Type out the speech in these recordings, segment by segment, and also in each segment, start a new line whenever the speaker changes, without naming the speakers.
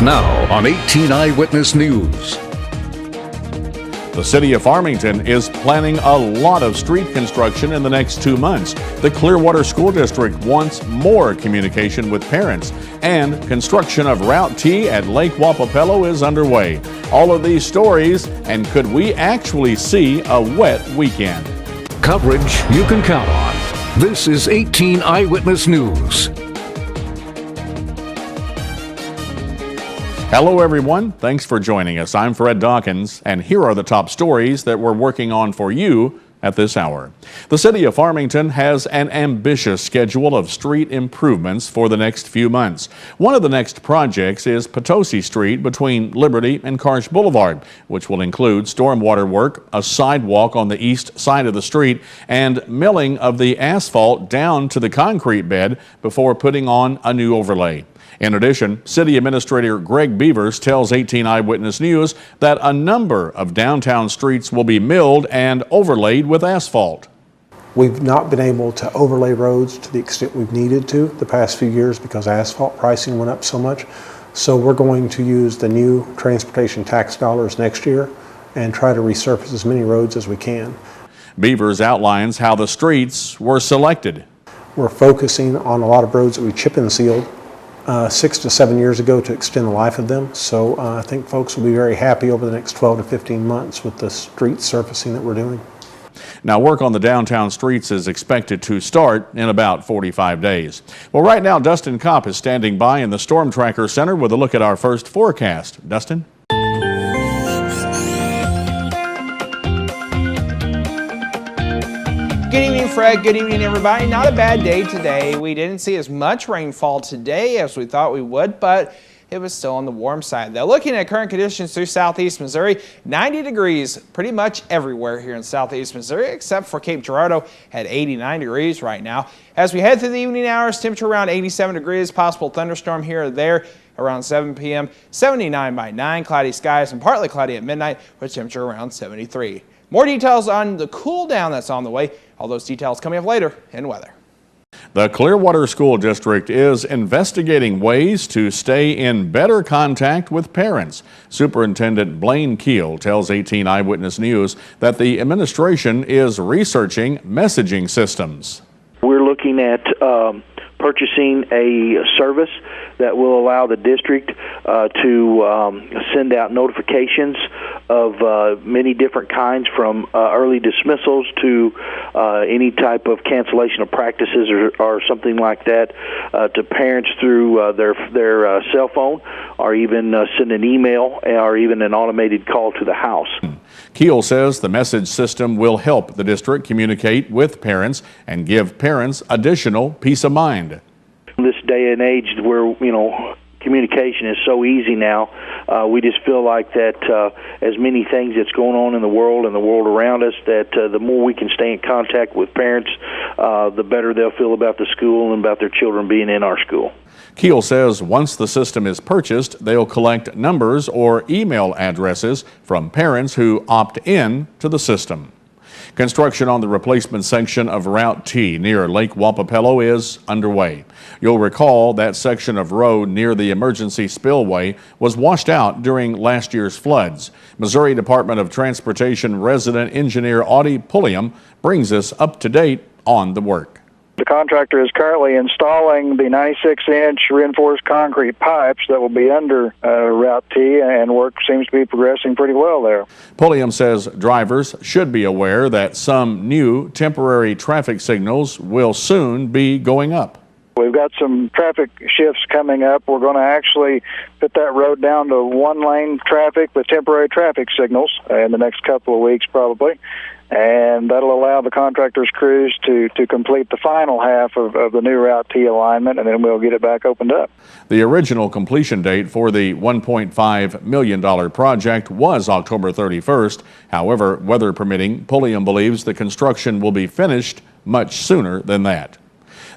Now on 18 Eyewitness News.
The city of Farmington is planning a lot of street construction in the next 2 months. The Clearwater School District wants more communication with parents, and construction of Route T at Lake Wapapello is underway. All of these stories, and could we actually see a wet weekend?
Coverage you can count on. This is 18 Eyewitness News.
Hello everyone, thanks for joining us. I'm Fred Dawkins, and here are the top stories that we're working on for you at this hour. The city of Farmington has an ambitious schedule of street improvements for the next few months. One of the next projects is Potosi Street between Liberty and Karsh Boulevard, which will include stormwater work, a sidewalk on the east side of the street, and milling of the asphalt down to the concrete bed before putting on a new overlay. In addition, City Administrator Greg Beavers tells 18 Eyewitness News that a number of downtown streets will be milled and overlaid with asphalt.
We've not been able to overlay roads to the extent we've needed to the past few years because asphalt pricing went up so much. So we're going to use the new transportation tax dollars next year and try to resurface as many roads as we can. Beavers outlines how the streets were selected. We're focusing on a lot of roads that we chip and sealed 6 to 7 years ago to extend the life of them. So I think folks will be very happy over the next 12 to 15 months with the street surfacing that we're doing. Now, work on the downtown streets is expected to start in about 45 days. Well, right now, Dustin Kopp is standing by in the Storm Tracker Center with a look at our first forecast. Dustin?
Good evening, Fred. Good evening, everybody. Not a bad day today. We didn't see as much rainfall today as we thought we would, but it was still on the warm side. Though, looking at current conditions through southeast Missouri, 90 degrees pretty much everywhere here in southeast Missouri, except for Cape Girardeau at 89 degrees right now. As we head through the evening hours, temperature around 87 degrees, possible thunderstorm here or there around 7 p.m., 79 by 9, cloudy skies and partly cloudy at midnight with temperature around 73. More details on the cool down that's on the way. All those details coming up later in weather.
The Clearwater School District is investigating ways to stay in better contact with parents. Superintendent Blaine Keel tells 18 Eyewitness News that the administration is researching messaging systems.
We're looking at purchasing a service that will allow the district to send out notifications of many different kinds, from early dismissals to any type of cancellation of practices or something like that, to parents through their cell phone, or even send an email or even an automated call to the house.
Keel says the message system will help the district communicate with parents and give parents additional peace of mind.
In this day and age where, communication is so easy now, we just feel like that as many things that's going on in the world and the world around us, that the more we can stay in contact with parents, the better they'll feel about the school and about their children being in our school.
Keel says once the system is purchased, they'll collect numbers or email addresses from parents who opt in to the system. Construction on the replacement section of Route T near Lake Wapapello is underway. You'll recall that section of road near the emergency spillway was washed out during last year's floods. Missouri Department of Transportation resident engineer Audie Pulliam brings us up to date on the work.
The contractor is currently installing the 96-inch reinforced concrete pipes that will be under Route T, and work seems to be progressing pretty well there.
Pulliam says drivers should be aware that some new temporary traffic signals will soon be going up.
We've got some traffic shifts coming up. We're going to actually put that road down to one-lane traffic with temporary traffic signals in the next couple of weeks probably. And that'll allow the contractor's crews to complete the final half of the new Route T alignment, and then we'll get it back opened up.
The original completion date for the $1.5 million project was October 31st. However, weather permitting, Pulliam believes the construction will be finished much sooner than that.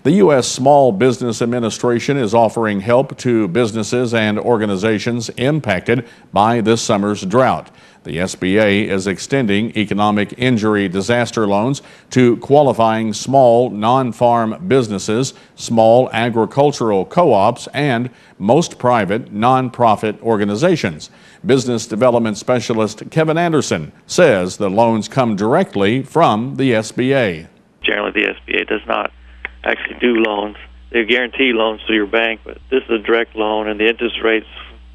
The U.S. Small Business Administration is offering help to businesses and organizations impacted by this summer's drought. The SBA is extending economic injury disaster loans to qualifying small non-farm businesses, small agricultural co-ops, and most private non-profit organizations. Business Development Specialist Kevin Anderson says the loans come directly from the SBA.
Generally, the SBA does not actually do loans. They guarantee loans to your bank, but this is a direct loan, and the interest rate's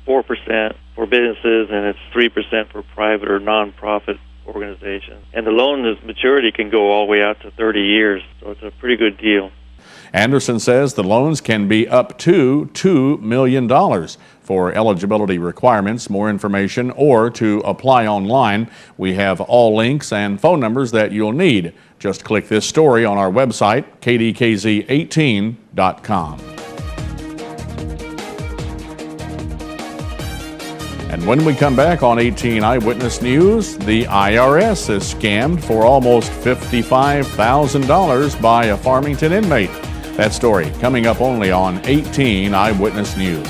4% for businesses, and it's 3% for private or nonprofit organizations. And the loan maturity can go all the way out to 30 years, so it's a pretty good deal.
Anderson says the loans can be up to $2 million. For eligibility requirements, more information, or to apply online, we have all links and phone numbers that you'll need. Just click this story on our website, kdkz18.com. And when we come back on 18 Eyewitness News, the IRS is scammed for almost $55,000 by a Farmington inmate. That story coming up only on 18 Eyewitness News.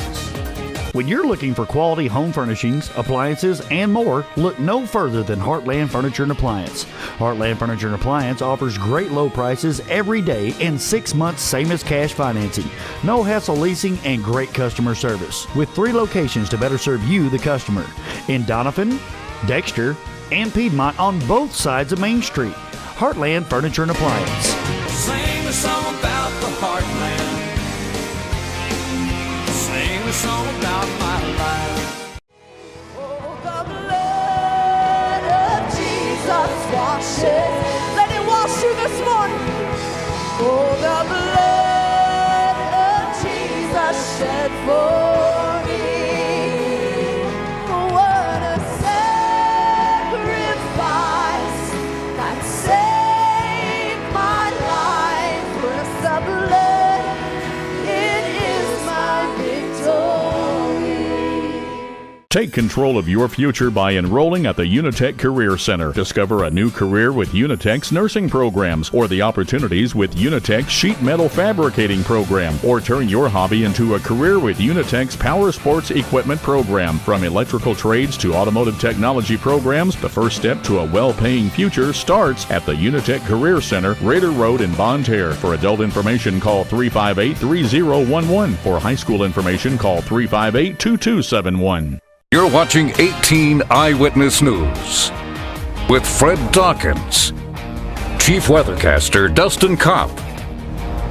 When you're looking for quality home furnishings, appliances, and more, look no further than Heartland Furniture and Appliance. Heartland Furniture and Appliance offers great low prices every day and 6 months same as cash financing. No hassle leasing and great customer service. With 3 locations to better serve you, the customer. In Doniphan, Dexter, and Piedmont on both sides of Main Street. Heartland Furniture and Appliance.
Sing a song about the Heartland. Sing a song about my life.
Oh, the blood of Jesus washes. Let it wash you this morning. Oh, the blood of Jesus shed for me. What a sacrifice that saved my life. With the blood, it is my victory.
Take control of your future by enrolling at the Unitech Career Center. Discover a new career with Unitech's nursing programs or the opportunities with Unitech's sheet metal fabricating program, or turn your hobby into a career with Unitech's power sports equipment program. From electrical trades to automotive technology programs, the first step to a well-paying future starts at the Unitech Career Center, Raider Road in Bonne Terre. For adult information, call 358-3011. For high school information, call 358-2271.
You're watching 18 Eyewitness News with Fred Dawkins, Chief Weathercaster Dustin Kopp,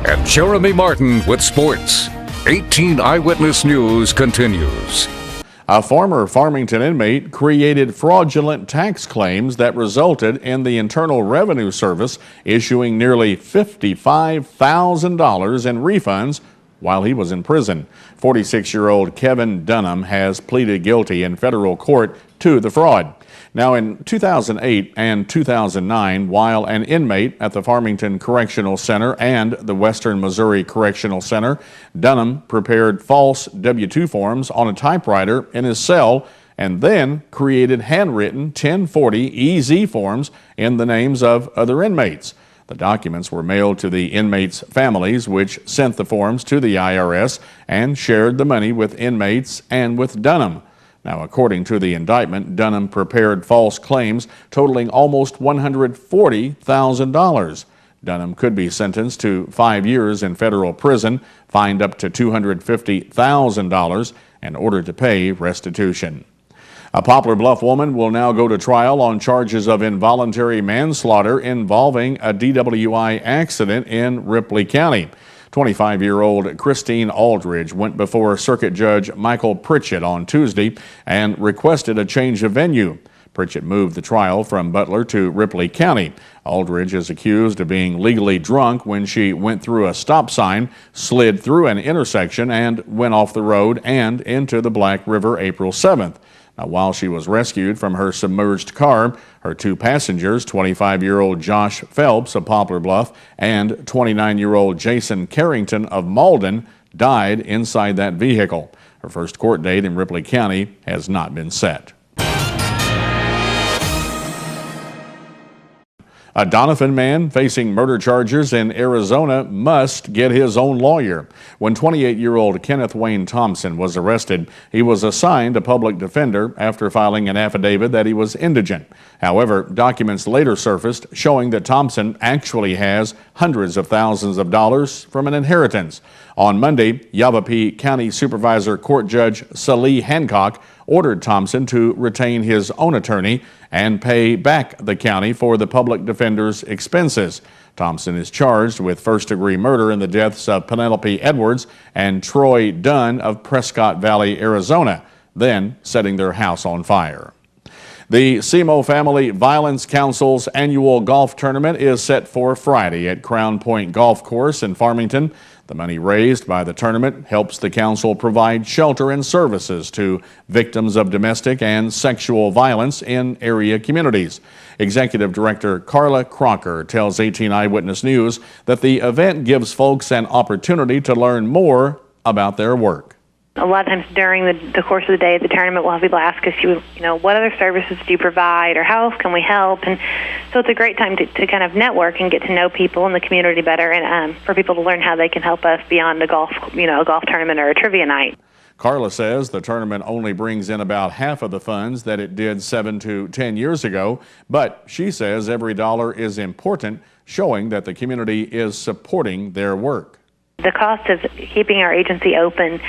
and Jeremy Martin with sports. 18 Eyewitness News continues.
A former Farmington inmate created fraudulent tax claims that resulted in the Internal Revenue Service issuing nearly $55,000 in refunds while he was in prison. 46-year-old Kevin Dunham has pleaded guilty in federal court to the fraud. Now, in 2008 and 2009, while an inmate at the Farmington Correctional Center and the Western Missouri Correctional Center, Dunham prepared false W-2 forms on a typewriter in his cell and then created handwritten 1040 EZ forms in the names of other inmates. The documents were mailed to the inmates' families, which sent the forms to the IRS and shared the money with inmates and with Dunham. Now, according to the indictment, Dunham prepared false claims totaling almost $140,000. Dunham could be sentenced to 5 years in federal prison, fined up to $250,000, and ordered to pay restitution. A Poplar Bluff woman will now go to trial on charges of involuntary manslaughter involving a DWI accident in Ripley County. 25-year-old Christine Aldridge went before Circuit Judge Michael Pritchett on Tuesday and requested a change of venue. Pritchett moved the trial from Butler to Ripley County. Aldridge is accused of being legally drunk when she went through a stop sign, slid through an intersection, and went off the road and into the Black River April 7th. Now, while she was rescued from her submerged car, her 2 passengers, 25-year-old Josh Phelps of Poplar Bluff and 29-year-old Jason Carrington of Malden, died inside that vehicle. Her first court date in Ripley County has not been set. A Doniphan man facing murder charges in Arizona must get his own lawyer. When 28-year-old Kenneth Wayne Thompson was arrested, he was assigned a public defender after filing an affidavit that he was indigent. However, documents later surfaced showing that Thompson actually has hundreds of thousands of dollars from an inheritance. On Monday, Yavapai County Supervisor Court Judge Salih Hancock ordered Thompson to retain his own attorney and pay back the county for the public defender's expenses. Thompson is charged with first-degree murder in the deaths of Penelope Edwards and Troy Dunn of Prescott Valley, Arizona, then setting their house on fire. The Semo Family Violence Council's annual golf tournament is set for Friday at Crown Point Golf Course in Farmington. The money raised by the tournament helps the council provide shelter and services to victims of domestic and sexual violence in area communities. Executive Director Carla Crocker tells 18 Eyewitness News that the event gives folks an opportunity to learn more about their work.
A lot of times during the course of the day at the tournament, we'll have people ask us, what other services do you provide, or how else can we help? And so it's a great time to kind of network and get to know people in the community better, and for people to learn how they can help us beyond a golf tournament or a trivia night.
Carla says the tournament only brings in about half of the funds that it did 7 to 10 years ago, but she says every dollar is important, showing that the community is supporting their work.
The cost of keeping our agency open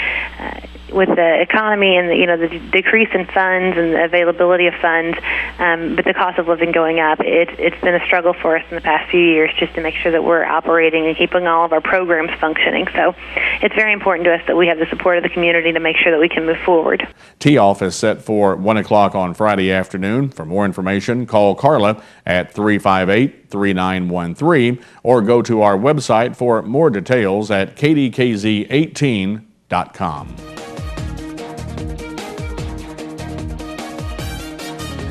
with the economy and the decrease in funds and the availability of funds, but the cost of living going up, it's been a struggle for us in the past few years just to make sure that we're operating and keeping all of our programs functioning. So it's very important to us that we have the support of the community to make sure that we can move forward.
Tee-off is set for 1 o'clock on Friday afternoon. For more information, call Carla at 358-3913 or go to our website for more details at kdkz18.com.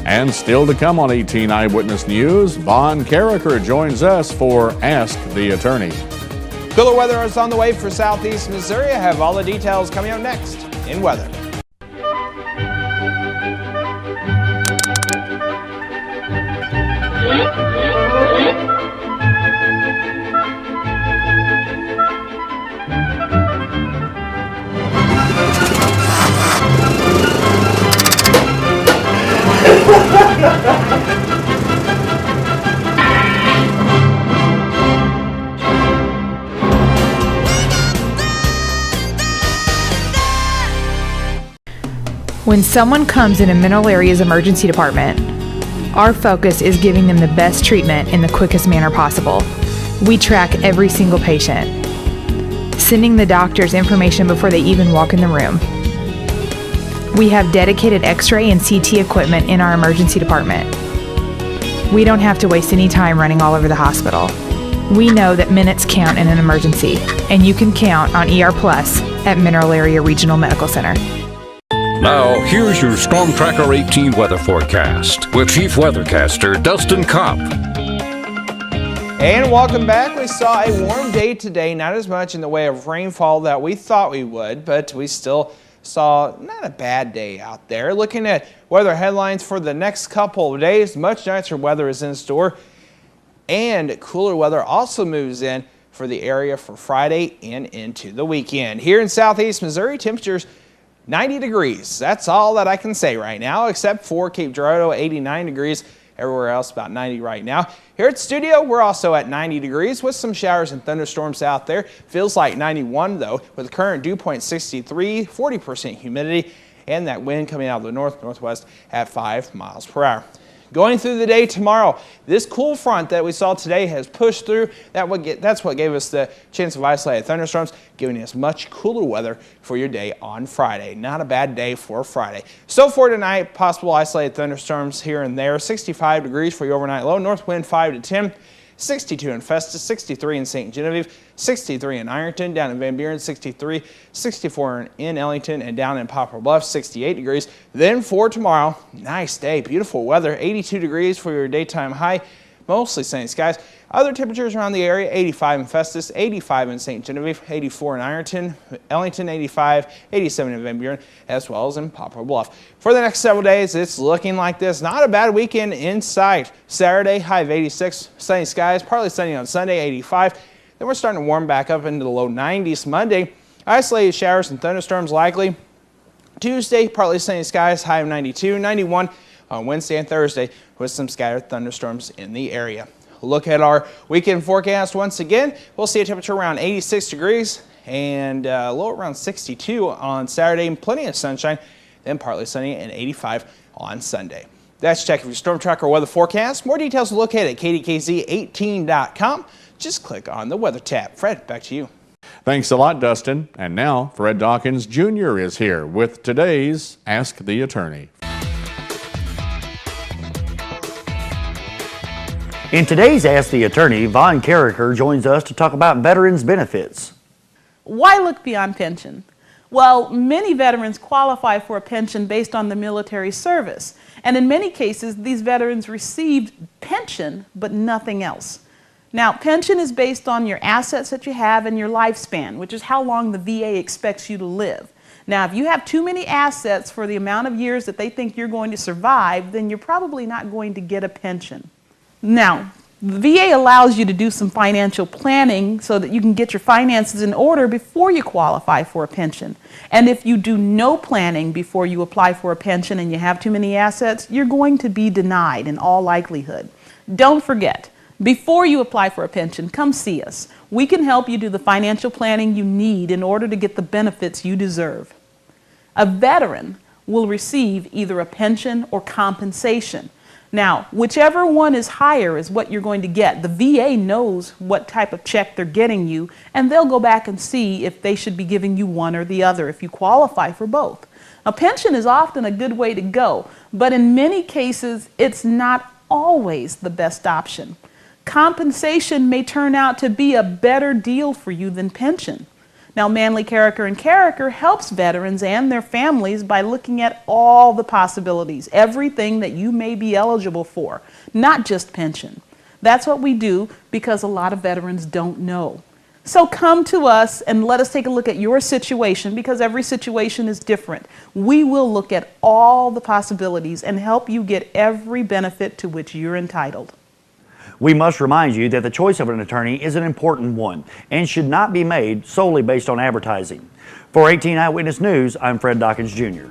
And still to come on 18 Eyewitness News, Vaughn Carricker joins us for Ask the Attorney.
Cooler weather is on the way for southeast Missouri. I have all the details coming up next in weather.
When someone comes in a Mineral Area's emergency department, our focus is giving them the best treatment in the quickest manner possible. We track every single patient, sending the doctors information before they even walk in the room. We have dedicated X-ray and CT equipment in our emergency department. We don't have to waste any time running all over the hospital. We know that minutes count in an emergency, and you can count on ER Plus at Mineral Area Regional Medical Center.
Now, here's your Storm Tracker 18 weather forecast with Chief Weathercaster Dustin Kopp.
And welcome back. We saw a warm day today, not as much in the way of rainfall that we thought we would, but we still saw not a bad day out there. Looking at weather headlines for the next couple of days, much nicer weather is in store, and cooler weather also moves in for the area for Friday and into the weekend. Here in southeast Missouri, temperatures 90 degrees. That's all that I can say right now, except for Cape Girardeau, 89 degrees. Everywhere else about 90 right now. Here at the studio, we're also at 90 degrees with some showers and thunderstorms out there. Feels like 91 though, with current dew point 63, 40% humidity, and that wind coming out of the northwest at 5 miles per hour. Going through the day tomorrow, this cool front that we saw today has pushed through. That's what gave us the chance of isolated thunderstorms, giving us much cooler weather for your day on Friday. Not a bad day for Friday. So for tonight, possible isolated thunderstorms here and there. 65 degrees for your overnight low. North wind 5 to 10. 62 in Festus, 63 in St. Genevieve, 63 in Ironton, down in Van Buren, 63, 64 in Ellington, and down in Poplar Bluff, 68 degrees. Then for tomorrow, nice day, beautiful weather, 82 degrees for your daytime high, mostly sunny skies. Other temperatures around the area, 85 in Festus, 85 in St. Genevieve, 84 in Ironton, Ellington 85, 87 in Van Buren, as well as in Poplar Bluff. For the next several days, it's looking like this. Not a bad weekend in sight. Saturday, high of 86, sunny skies, partly sunny on Sunday, 85. Then we're starting to warm back up into the low 90s. Monday, isolated showers and thunderstorms likely. Tuesday, partly sunny skies, high of 92, 91 on Wednesday and Thursday with some scattered thunderstorms in the area. Look at our weekend forecast once again. We'll see a temperature around 86 degrees and a low around 62 on Saturday and plenty of sunshine, then partly sunny and 85 on Sunday. That's Check of your Storm Tracker weather forecast. More details to look at KDKZ18.com. Just click on the weather tab. Fred, back to you.
Thanks a lot, Dustin. And now Fred Dawkins Jr. is here with today's Ask the Attorney.
In today's Ask the Attorney, Vaughn Carricker joins us to talk about veterans' benefits.
Why look beyond pension? Well, many veterans qualify for a pension based on the military service. And in many cases, these veterans received pension, but nothing else. Now, pension is based on your assets that you have and your lifespan, which is how long the VA expects you to live. Now, if you have too many assets for the amount of years that they think you're going to survive, then you're probably not going to get a pension. Now, the VA allows you to do some financial planning so that you can get your finances in order before you qualify for a pension. And if you do no planning before you apply for a pension and you have too many assets, you're going to be denied in all likelihood. Don't forget, before you apply for a pension, come see us. We can help you do the financial planning you need in order to get the benefits you deserve. A veteran will receive either a pension or compensation. Now, whichever one is higher is what you're going to get. The VA knows what type of check they're getting you, and they'll go back and see if they should be giving you one or the other if you qualify for both. Now, pension is often a good way to go, but in many cases, it's not always the best option. Compensation may turn out to be a better deal for you than pension. Now, Manley Carricker & Carricker helps veterans and their families by looking at all the possibilities, everything that you may be eligible for, not just pension. That's what we do because a lot of veterans don't know. So come to us and let us take a look at your situation because every situation is different. We will look at all the possibilities and help you get every benefit to which you're entitled.
We must remind you that the choice of an attorney is an important one and should not be made solely based on advertising. For 18 Eyewitness News, I'm Fred Dawkins Jr.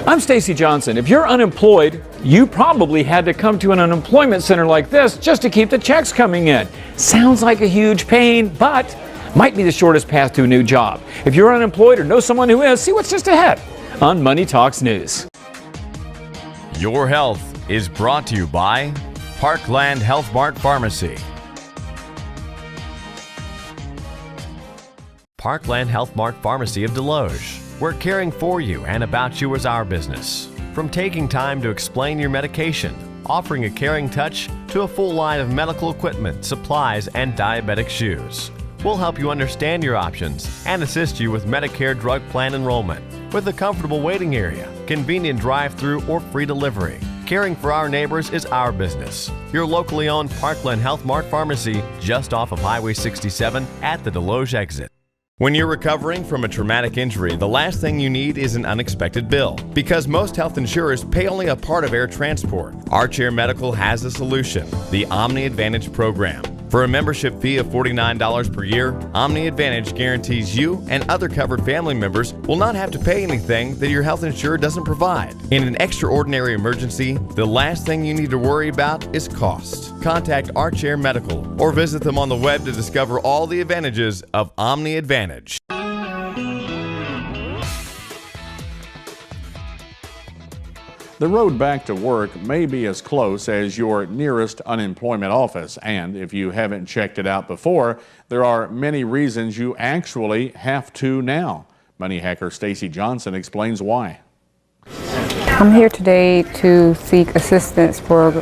I'm Stacy Johnson. If you're unemployed, you probably had to come to an unemployment center like this just to keep the checks coming in. Sounds like a huge pain, but might be the shortest path to a new job. If you're unemployed or know someone who is, see what's just ahead on Money Talks News.
Your health is brought to you by Parkland Health Mart Pharmacy. Parkland Health Mart Pharmacy of Deloge. We're caring for you and about you is our business. From taking time to explain your medication, offering a caring touch, to a full line of medical equipment, supplies, and diabetic shoes. We'll help you understand your options and assist you with Medicare drug plan enrollment with a comfortable waiting area, convenient drive-through or free delivery. Caring for our neighbors is our business. Your locally owned Parkland Health Mart Pharmacy just off of Highway 67 at the Deloge exit. When you're recovering from a traumatic injury, the last thing you need is an unexpected bill. Because most health insurers pay only a part of air transport, Archair Medical has a solution, the Omni Advantage program. For a membership fee of $49 per year, Omni Advantage guarantees you and other covered family members will not have to pay anything that your health insurer doesn't provide. In an extraordinary emergency, the last thing you need to worry about is cost. Contact Archair Medical or visit them on the web to discover all the advantages of Omni Advantage.
The road back to work may be as close as your nearest unemployment office, and if you haven't checked it out before, there are many reasons you actually have to now. Money hacker Stacy Johnson explains why.
I'm here today to seek assistance for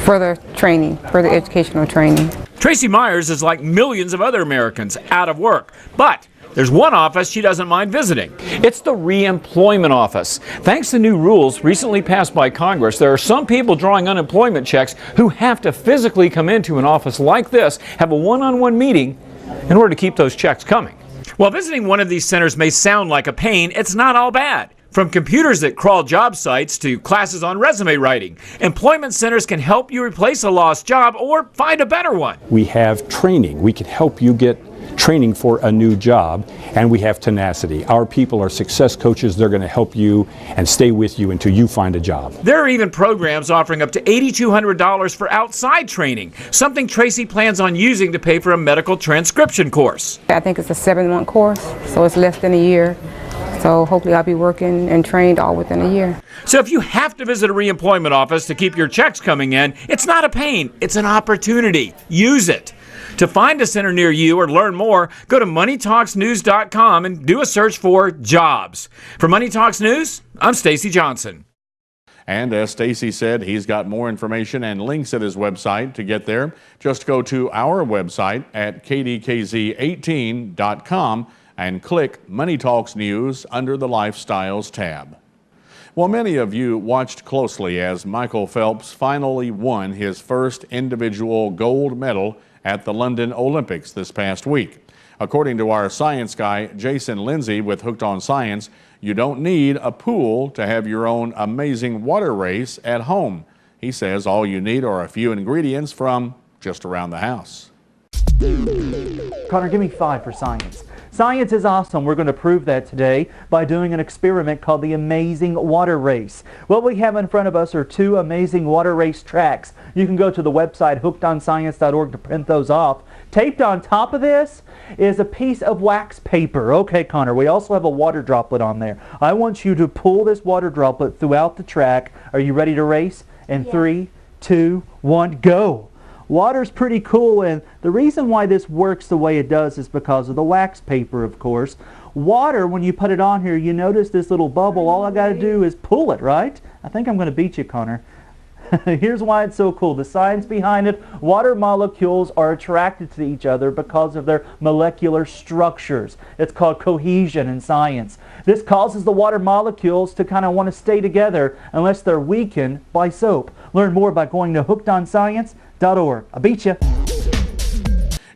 further training, further educational training.
Tracy Myers is like millions of other Americans out of work, but There's one office she doesn't mind visiting. It's the reemployment office. Thanks to new rules recently passed by Congress, there are some people drawing unemployment checks who have to physically come into an office like this, have a one-on-one meeting in order to keep those checks coming. While visiting one of these centers may sound like a pain, it's not all bad. From computers that crawl job sites to classes on resume writing, employment centers can help you replace a lost job or find a better one.
We have training. We can help you get training for a new job, and we have tenacity. Our people are success coaches. They're going to help you and stay with you until you find a job.
There are even programs offering up to $8,200 for outside training, something Tracy plans on using to pay for a medical transcription course.
I think it's a 7-month course, so it's less than a year. So hopefully I'll be working and trained all within a year.
So if you have to visit a reemployment office to keep your checks coming in, it's not a pain, it's an opportunity. Use it. To find a center near you or learn more, go to moneytalksnews.com and do a search for jobs. For Money Talks News, I'm Stacy Johnson.
And as Stacy said, he's got more information and links at his website. To get there, just go to our website at KDKZ18.com and click Money Talks News under the Lifestyles tab. Well, many of you watched closely as Michael Phelps finally won his first individual gold medal at the London Olympics this past week. According to our science guy, Jason Lindsay with Hooked on Science, you don't need a pool to have your own amazing water race at home. He says all you need are a few ingredients from just around the house.
Connor, give me 5 for science. Science is awesome. We're going to prove that today by doing an experiment called the Amazing Water Race. What we have in front of us are 2 amazing water race tracks. You can go to the website hookedonscience.org to print those off. Taped on top of this is a piece of wax paper. Okay, Connor, we also have a water droplet on there. I want you to pull this water droplet throughout the track. Are you ready to race? In 3, 2, 1, go! Water's pretty cool, and the reason why this works the way it does is because of the wax paper, of course. Water, when you put it on here, you notice this little bubble. All I got to do is pull it, right? I think I'm going to beat you, Connor. Here's why it's so cool. The science behind it: water molecules are attracted to each other because of their molecular structures. It's called cohesion in science. This causes the water molecules to kind of want to stay together unless they're weakened by soap. Learn more by going to hookedonscience.org. I beat you.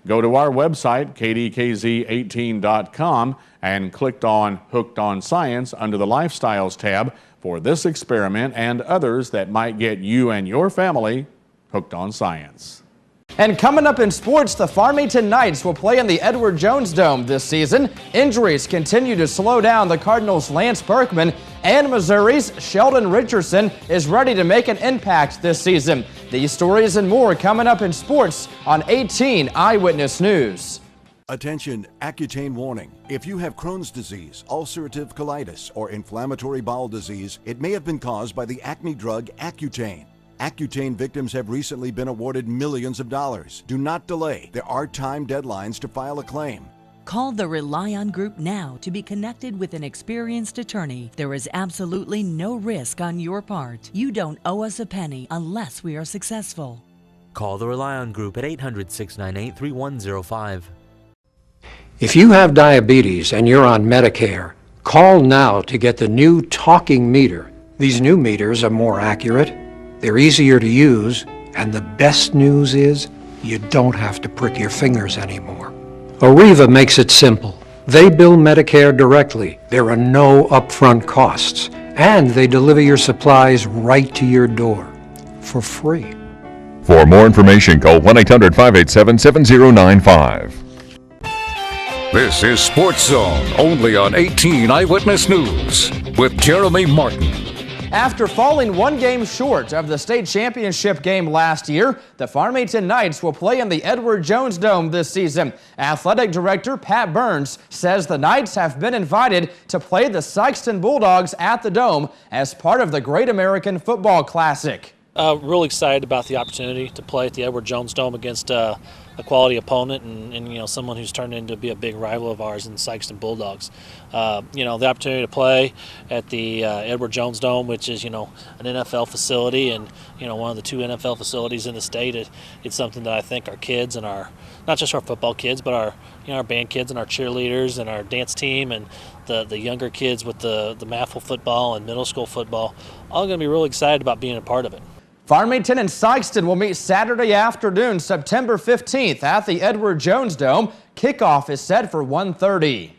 Go to our website, KDKZ18.com, and click on Hooked on Science under the Lifestyles tab for this experiment and others that might get you and your family hooked on science.
And coming up in sports, the Farmington Knights will play in the Edward Jones Dome this season. Injuries continue to slow down the Cardinals' Lance Berkman, and Missouri's Sheldon Richardson is ready to make an impact this season. These stories and more coming up in sports on 18 Eyewitness News.
Attention, Accutane warning. If you have Crohn's disease, ulcerative colitis, or inflammatory bowel disease, it may have been caused by the acne drug Accutane. Accutane victims have recently been awarded millions of dollars. Do not delay. There are time deadlines to file a claim.
Call the Rely On Group now to be connected with an experienced attorney. There is absolutely no risk on your part. You don't owe us a penny unless we are successful.
Call the Rely On Group at 800-698-3105.
If you have diabetes and you're on Medicare, call now to get the new talking meter. These new meters are more accurate, they're easier to use, and the best news is you don't have to prick your fingers anymore. Arriva makes it simple. They bill Medicare directly. There are no upfront costs, and they deliver your supplies right to your door for free.
For more information, call 1-800-587-7095.
This is Sports Zone, only on 18 Eyewitness News with Jeremy Martin.
After falling one game short of the state championship game last year, the Farmington Knights will play in the Edward Jones Dome this season. Athletic Director Pat Burns says the Knights have been invited to play the Sykeston Bulldogs at the Dome as part of the Great American Football Classic.
Really excited about the opportunity to play at the Edward Jones Dome against
a quality opponent and you know, someone who's turned into be a big rival of ours in the Sikeston Bulldogs. You know, the opportunity to play at the Edward Jones Dome, which is, you know, an NFL facility and, you know, one of the 2 NFL facilities in the state. It's something that I think our kids and not just our football kids, but our, you know, our band kids and our cheerleaders and our dance team and the younger kids with the MAFL football and middle school football, all going to be really excited about being a part of it.
Farmington and Sikeston will meet Saturday afternoon, September 15th at the Edward Jones Dome. Kickoff is set for 1:30.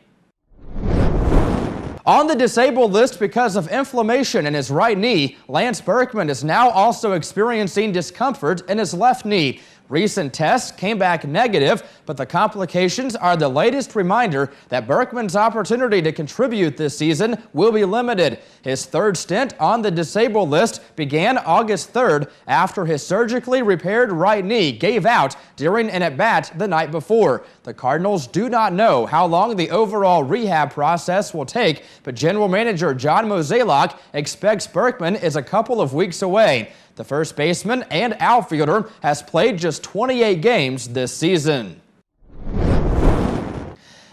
On the disabled list because of inflammation in his right knee, Lance Berkman is now also experiencing discomfort in his left knee. Recent tests came back negative, but the complications are the latest reminder that Berkman's opportunity to contribute this season will be limited. His 3rd stint on the disabled list began August 3rd after his surgically repaired right knee gave out during an at-bat the night before. The Cardinals do not know how long the overall rehab process will take, but General Manager John Mozeliak expects Berkman is a couple of weeks away. The first baseman and outfielder has played just 28 games this season.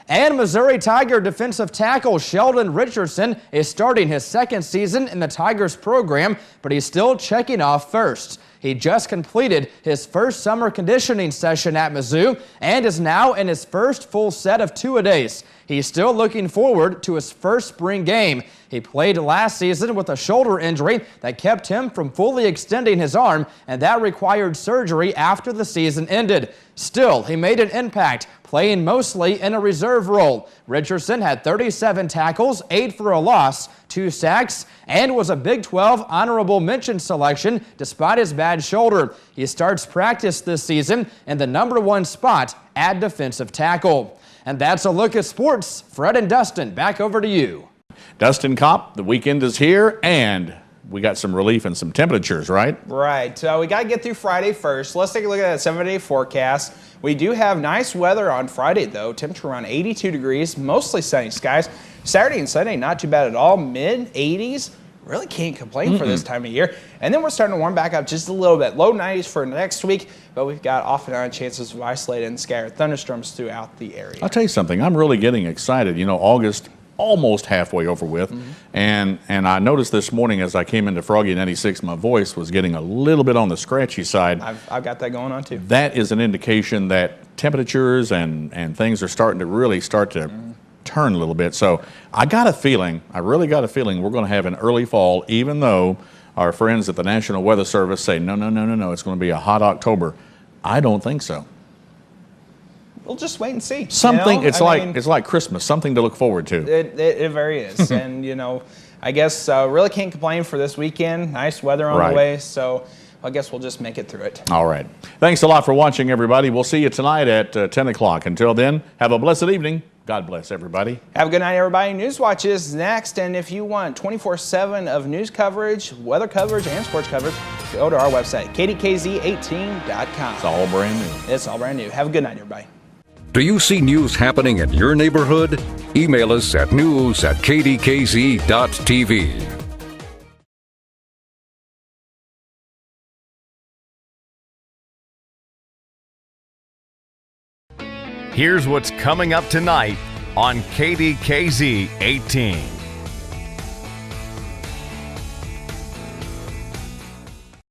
And Missouri Tiger defensive tackle Sheldon Richardson is starting his 2nd season in the Tigers program, but he's still checking off first. He just completed his first summer conditioning session at Mizzou and is now in his first full set of 2-a-days. He's still looking forward to his first spring game. He played last season with a shoulder injury that kept him from fully extending his arm, and that required surgery after the season ended. Still, he made an impact, playing mostly in a reserve role. Richardson had 37 tackles, 8 for a loss, 2 sacks, and was a Big 12 honorable mention selection despite his bad shoulder. He starts practice this season in the #1 spot at defensive tackle. And that's a look at sports. Fred and Dustin, back over to you.
Dustin Kopp, the weekend is here, and we got some relief in some temperatures, right?
Right. We got to get through Friday first. Let's take a look at that 7-day forecast. We do have nice weather on Friday, though. Temperature around 82 degrees, mostly sunny skies. Saturday and Sunday, not too bad at all. Mid-80s. Really can't complain for this time of year. And then we're starting to warm back up just a little bit. Low 90s for next week, but we've got off and on chances of isolated and scattered thunderstorms throughout the area.
I'll tell you something. I'm really getting excited. You know, August almost halfway over with, and I noticed this morning as I came into Froggy 96, my voice was getting a little bit on the scratchy side.
I've got that going on too.
That is an indication that temperatures and things are starting to turn a little bit. So I got a feeling, I really got a feeling we're going to have an early fall, even though our friends at the National Weather Service say, no, it's going to be a hot October. I don't think so.
We'll just wait and see.
Something, you know? It's like Christmas, something to look forward to.
It very is. And, you know, I guess really can't complain for this weekend. Nice weather on the way, so I guess we'll just make it through it.
All right. Thanks a lot for watching, everybody. We'll see you tonight at 10 o'clock. Until then, have a blessed evening. God bless everybody.
Have a good night, everybody. Newswatch is next, and if you want 24/7 of news coverage, weather coverage, and sports coverage, go to our website, KDKZ18.com.
It's all brand new.
It's all brand new. Have a good night, everybody.
Do you see news happening in your neighborhood? Email us at news@kdkz.tv.
Here's what's coming up tonight on KDKZ 18.